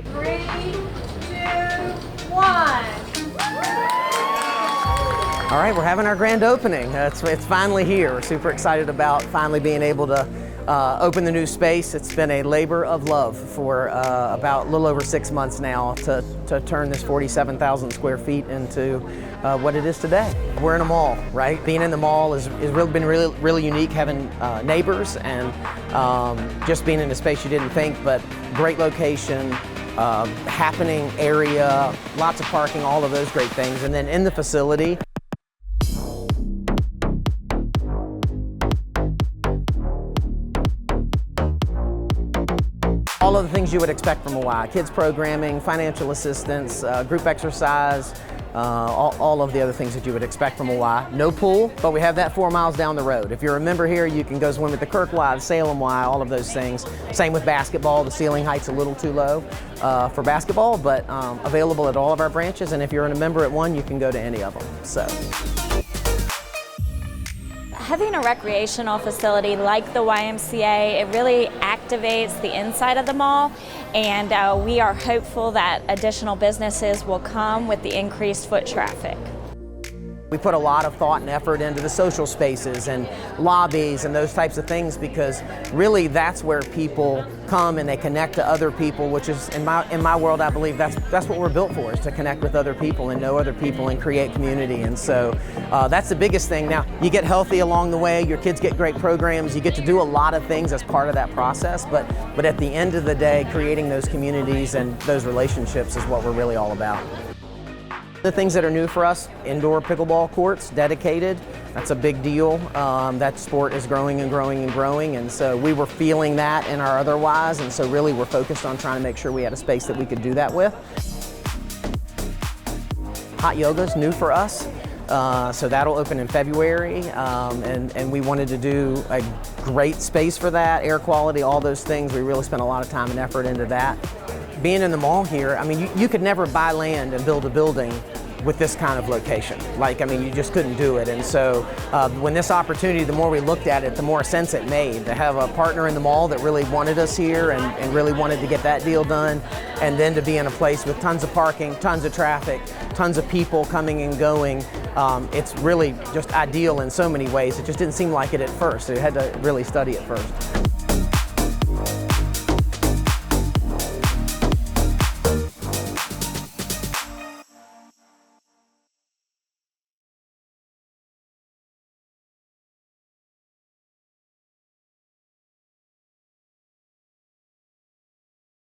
3, 2, 1. All right, we're having our grand opening. It's finally here. We're super excited about finally being able to open the new space. It's been a labor of love for about a little over 6 months now to turn this 47,000 square feet into what it is today. We're in a mall, right? Being in the mall has been really unique, having neighbors and just being in a space you didn't think, but great location, happening area, lots of parking, all of those great things. And then in the facility, all of the things you would expect from a Y. Kids programming, financial assistance, group exercise, all of the other things that you would expect from a Y. No pool, but we have that 4 miles down the road. If you're a member here, you can go swim at the Kirk Y, the Salem Y, all of those things. Same with basketball. The ceiling height's a little too low for basketball, but available at all of our branches. And if you're a member at one, you can go to any of them. So. Having a recreational facility like the YMCA, it really activates the inside of the mall, and we are hopeful that additional businesses will come with the increased foot traffic. We put a lot of thought and effort into the social spaces and lobbies and those types of things, because really that's where people come and they connect to other people, which is, in my world, I believe that's what we're built for, is to connect with other people and know other people and create community. And so that's the biggest thing. Now, you get healthy along the way, your kids get great programs, you get to do a lot of things as part of that process, but at the end of the day, creating those communities and those relationships is what we're really all about. The things that are new for us: indoor pickleball courts, dedicated. That's a big deal. That sport is growing and growing and growing, and so we were feeling that in our other Ys, and so really we're focused on trying to make sure we had a space that we could do that with. Hot yoga is new for us, so that'll open in February, and we wanted to do a great space for that, air quality, all those things. We really spent a lot of time and effort into that. Being in the mall here, I mean, you could never buy land and build a building with this kind of location. Like, I mean, you just couldn't do it. And so when this opportunity, the more we looked at it, the more sense it made to have a partner in the mall that really wanted us here and really wanted to get that deal done. And then to be in a place with tons of parking, tons of traffic, tons of people coming and going. It's really just ideal in so many ways. It just didn't seem like it at first. So you had to really study it first.